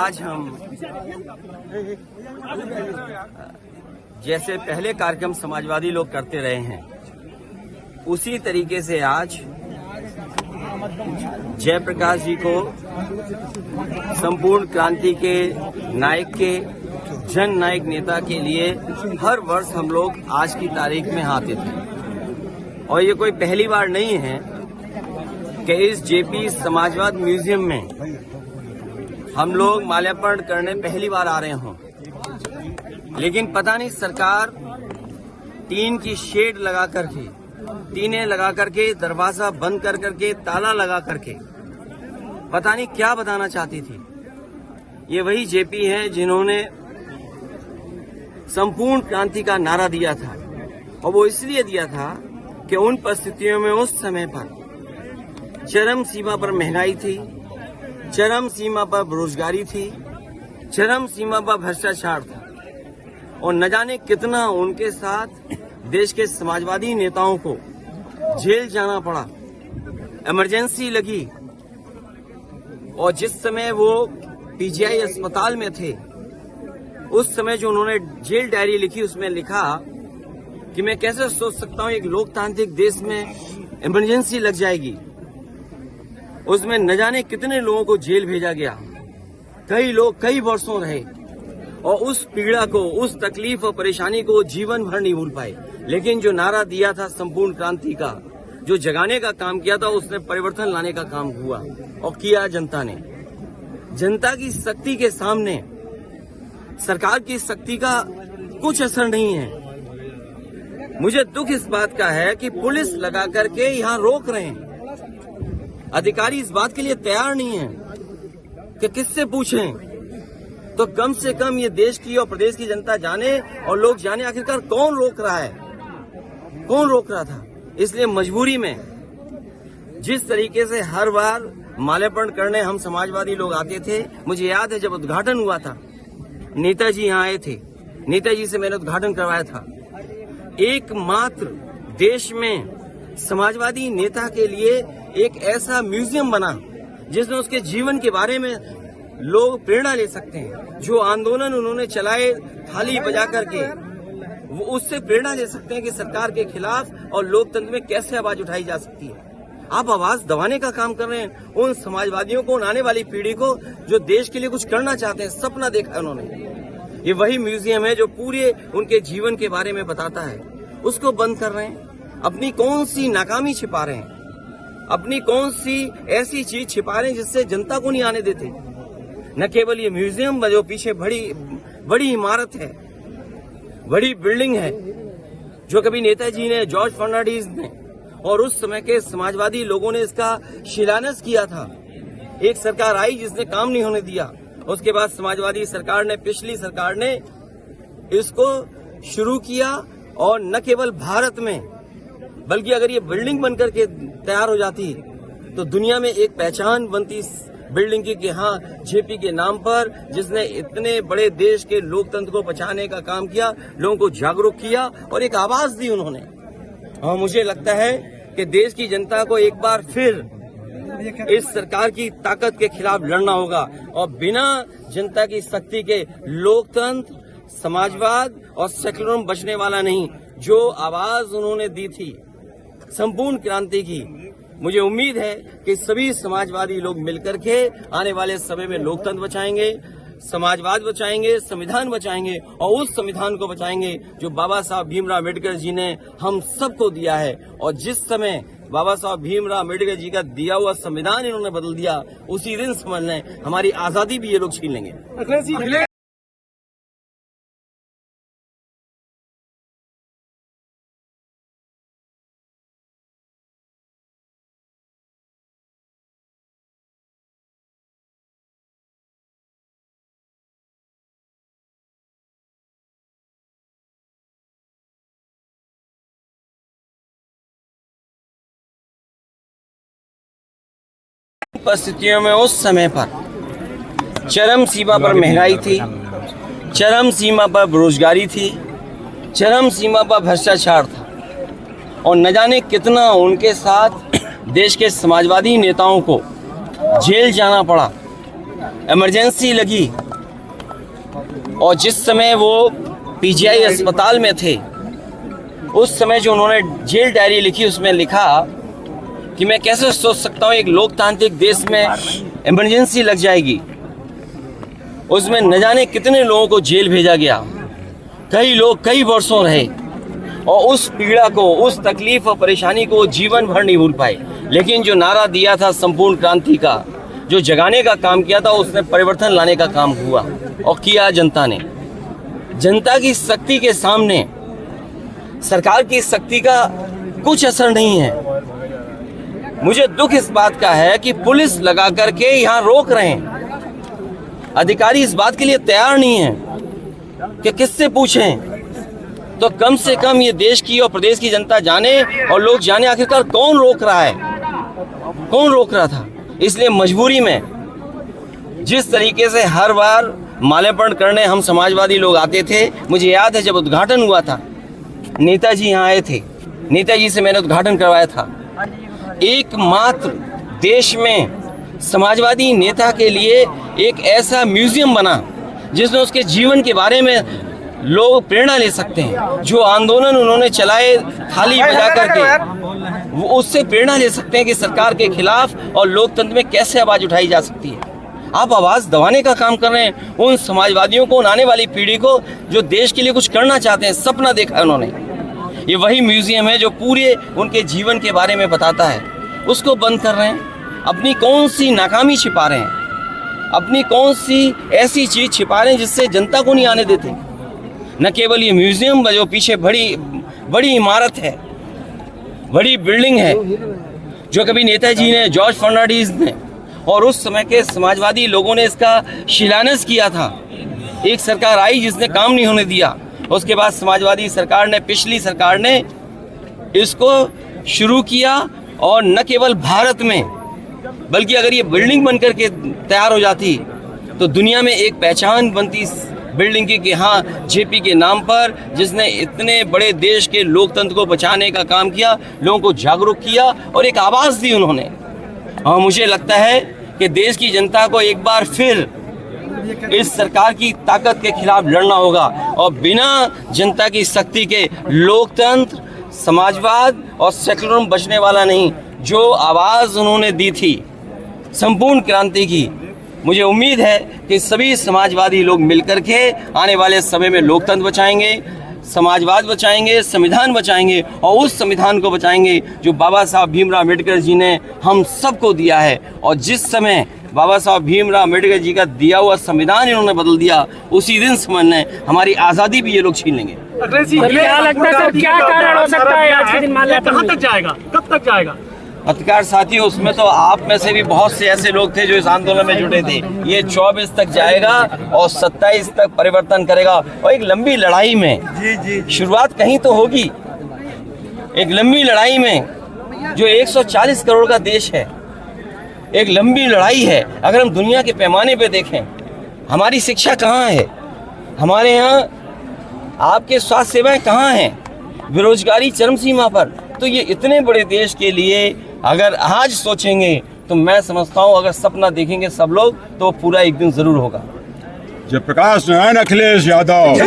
आज हम जैसे पहले कार्यक्रम समाजवादी लोग करते रहे हैं उसी तरीके से आज जयप्रकाश जी को संपूर्ण क्रांति के नायक के जन नायक नेता के लिए हर वर्ष हम लोग आज की तारीख में आते थे। और ये कोई पहली बार नहीं है कि इस जेपी समाजवाद म्यूजियम में हम लोग माल्यार्पण करने पहली बार आ रहे हों, लेकिन पता नहीं सरकार टीन की शेड लगा करके, टीनें लगा करके, दरवाजा बंद कर करके, ताला लगा करके पता नहीं क्या बताना चाहती थी। ये वही जेपी हैं जिन्होंने संपूर्ण क्रांति का नारा दिया था, और वो इसलिए दिया था कि उन परिस्थितियों में उस समय पर चरम सीमा पर महंगाई थी, चरम सीमा पर बेरोजगारी थी, चरम सीमा पर भ्रष्टाचार था, और न जाने कितना उनके साथ देश के समाजवादी नेताओं को जेल जाना पड़ा, इमरजेंसी लगी। और जिस समय वो पीजीआई अस्पताल में थे उस समय जो उन्होंने जेल डायरी लिखी उसमें लिखा कि मैं कैसे सोच सकता हूं एक लोकतांत्रिक देश में इमरजेंसी लग जाएगी। उसमें न जाने कितने लोगों को जेल भेजा गया, कई लोग कई वर्षों रहे और उस पीड़ा को, उस तकलीफ और परेशानी को जीवन भर नहीं भूल पाए। लेकिन जो नारा दिया था संपूर्ण क्रांति का, जो जगाने का काम किया था, उसने परिवर्तन लाने का काम हुआ और किया जनता ने। जनता की शक्ति के सामने सरकार की शक्ति का कुछ असर नहीं है। मुझे दुख इस बात का है कि पुलिस लगा करके यहाँ रोक रहे हैं, अधिकारी इस बात के लिए तैयार नहीं है कि किससे पूछें। तो कम से कम ये देश की और प्रदेश की जनता जाने और लोग जाने आखिरकार कौन रोक रहा है, कौन रोक रहा था। इसलिए मजबूरी में जिस तरीके से हर बार माल्यार्पण करने हम समाजवादी लोग आते थे, मुझे याद है जब उद्घाटन हुआ था नेताजी यहाँ आए थे, नेताजी से मैंने उद्घाटन करवाया था। एकमात्र देश में समाजवादी नेता के लिए एक ऐसा म्यूजियम बना जिसमें उसके जीवन के बारे में लोग प्रेरणा ले सकते हैं। जो आंदोलन उन्होंने चलाए थाली बजा करके, वो उससे प्रेरणा ले सकते हैं कि सरकार के खिलाफ और लोकतंत्र में कैसे आवाज उठाई जा सकती है। आप आवाज दबाने का काम कर रहे हैं उन समाजवादियों को, उन आने वाली पीढ़ी को जो देश के लिए कुछ करना चाहते हैं, सपना देखा है उन्होंने। ये वही म्यूजियम है जो पूरे उनके जीवन के बारे में बताता है, उसको बंद कर रहे हैं। अपनी कौन सी नाकामी छिपा रहे हैं, अपनी कौन सी ऐसी चीज छिपा रहे हैं जिससे जनता को नहीं आने देते। न केवल ये म्यूजियम जो पीछे बड़ी इमारत है, बड़ी बिल्डिंग है, जो कभी नेताजी ने, जॉर्ज फर्नांडिस ने और उस समय के समाजवादी लोगों ने इसका शिलान्यास किया था। एक सरकार आई जिसने काम नहीं होने दिया, उसके बाद समाजवादी सरकार ने, पिछली सरकार ने इसको शुरू किया। और न केवल भारत में, बल्कि अगर ये बिल्डिंग बनकर के तैयार हो जाती तो दुनिया में एक पहचान बनती बिल्डिंग की कि हाँ, जेपी के नाम पर जिसने इतने बड़े देश के लोकतंत्र को बचाने का काम किया, लोगों को जागरूक किया और एक आवाज दी उन्होंने। और मुझे लगता है कि देश की जनता को एक बार फिर इस सरकार की ताकत के खिलाफ लड़ना होगा, और बिना जनता की शक्ति के लोकतंत्र, समाजवाद और सेक्युलरिज्म बचने वाला नहीं। जो आवाज उन्होंने दी थी संपूर्ण क्रांति की, मुझे उम्मीद है कि सभी समाजवादी लोग मिलकर के आने वाले समय में लोकतंत्र बचाएंगे, समाजवाद बचाएंगे, संविधान बचाएंगे, और उस संविधान को बचाएंगे जो बाबा साहब भीमराव अम्बेडकर जी ने हम सबको दिया है। और जिस समय बाबा साहब भीमराव अम्बेडकर जी का दिया हुआ संविधान इन्होंने बदल दिया, उसी दिन समझ लें हमारी आजादी भी ये लोग छीन लेंगे। परिस्थितियों में उस समय पर चरम सीमा पर महंगाई थी, चरम सीमा पर बेरोजगारी थी, चरम सीमा पर भ्रष्टाचार था, और न जाने कितना उनके साथ देश के समाजवादी नेताओं को जेल जाना पड़ा, इमरजेंसी लगी और जिस समय वो पीजीआई अस्पताल में थे, उस समय जो उन्होंने जेल डायरी लिखी, उसमें लिखा कि मैं कैसे सोच सकता हूँ एक लोकतांत्रिक देश में इमरजेंसी लग जाएगी। उसमें न जाने कितने लोगों को जेल भेजा गया, कई लोग कई वर्षों रहे और उस पीड़ा को, उस तकलीफ और परेशानी को जीवन भर नहीं भूल पाए। लेकिन जो नारा दिया था संपूर्ण क्रांति का, जो जगाने का काम किया था, उसने परिवर्तन लाने का काम हुआ और किया जनता ने। जनता की शक्ति के सामने सरकार की शक्ति का कुछ असर नहीं है। मुझे दुख इस बात का है कि पुलिस लगा करके यहाँ रोक रहे हैं, अधिकारी इस बात के लिए तैयार नहीं है कि किससे पूछें। तो कम से कम ये देश की और प्रदेश की जनता जाने और लोग जाने आखिरकार कौन रोक रहा है, कौन रोक रहा था। इसलिए मजबूरी में जिस तरीके से हर बार माल्यार्पण करने हम समाजवादी लोग आते थे, मुझे याद है जब उद्घाटन हुआ था, नेताजी यहाँ आए थे, नेताजी से मैंने उद्घाटन करवाया था। एकमात्र देश में समाजवादी नेता के लिए एक ऐसा म्यूजियम बना जिसमें उसके जीवन के बारे में लोग प्रेरणा ले सकते हैं। जो आंदोलन उन्होंने चलाए थाली बजा करके, वो उससे प्रेरणा ले सकते हैं कि सरकार के खिलाफ और लोकतंत्र में कैसे आवाज उठाई जा सकती है। आप आवाज दबाने का काम कर रहे हैं उन समाजवादियों को, उन आने वाली पीढ़ी को जो देश के लिए कुछ करना चाहते हैं, सपना देखा है उन्होंने। ये वही म्यूजियम है जो पूरे उनके जीवन के बारे में बताता है, उसको बंद कर रहे हैं। अपनी कौन सी नाकामी छिपा रहे हैं, अपनी कौन सी ऐसी चीज छिपा रहे हैं जिससे जनता को नहीं आने देते। न केवल ये म्यूजियम, जो पीछे बड़ी इमारत है, बड़ी बिल्डिंग है, जो कभी नेताजी ने, जॉर्ज फर्नांडिस ने और उस समय के समाजवादी लोगों ने इसका शिलान्यास किया था। एक सरकार आई जिसने काम नहीं होने दिया, उसके बाद समाजवादी सरकार ने, पिछली सरकार ने इसको शुरू किया और न केवल भारत में, बल्कि अगर ये बिल्डिंग बनकर के तैयार हो जाती तो दुनिया में एक पहचान बनती बिल्डिंग की कि हाँ, जेपी के नाम पर, जिसने इतने बड़े देश के लोकतंत्र को बचाने का काम किया, लोगों को जागरूक किया और एक आवाज़ दी उन्होंने। और मुझे लगता है कि देश की जनता को एक बार फिर इस सरकार की ताकत के खिलाफ लड़ना होगा और बिना जनता की शक्ति के लोकतंत्र, समाजवाद और सेकुलरिज्म बचने वाला नहीं। जो आवाज़ उन्होंने दी थी संपूर्ण क्रांति की, मुझे उम्मीद है कि सभी समाजवादी लोग मिलकर के आने वाले समय में लोकतंत्र बचाएंगे, समाजवाद बचाएंगे, संविधान बचाएंगे और उस संविधान को बचाएंगे जो बाबा साहब भीमराव अम्बेडकर जी ने हम सबको दिया है। और जिस समय बाबा साहब भीमराव अम्बेडकर जी का दिया हुआ संविधान इन्होंने बदल दिया, उसी दिन समझने हमारी आज़ादी भी ये लोग छीन लेंगे। क्या लगता है सर, क्या कारण हो सकता है आज के दिन माल्यार्पण? कहाँ तक जाएगा, कब तक जाएगा? पत्रकार साथियों, उसमें तो आप में से भी बहुत से ऐसे लोग थे जो इस आंदोलन में जुटे थे। ये 24 तक जाएगा और 27 तक परिवर्तन करेगा। और एक लंबी लड़ाई में शुरुआत कहीं तो होगी। एक लंबी लड़ाई में जो 140 करोड़ का देश है, एक लंबी लड़ाई है। अगर हम दुनिया के पैमाने पे देखें, हमारी शिक्षा कहाँ है, हमारे यहाँ आपके स्वास्थ्य सेवाएं कहाँ हैं, बेरोजगारी चरम सीमा पर। तो ये इतने बड़े देश के लिए अगर आज सोचेंगे तो मैं समझता हूँ अगर सपना देखेंगे सब लोग तो पूरा एक दिन जरूर होगा। जयप्रकाश नारायण अखिलेश यादव।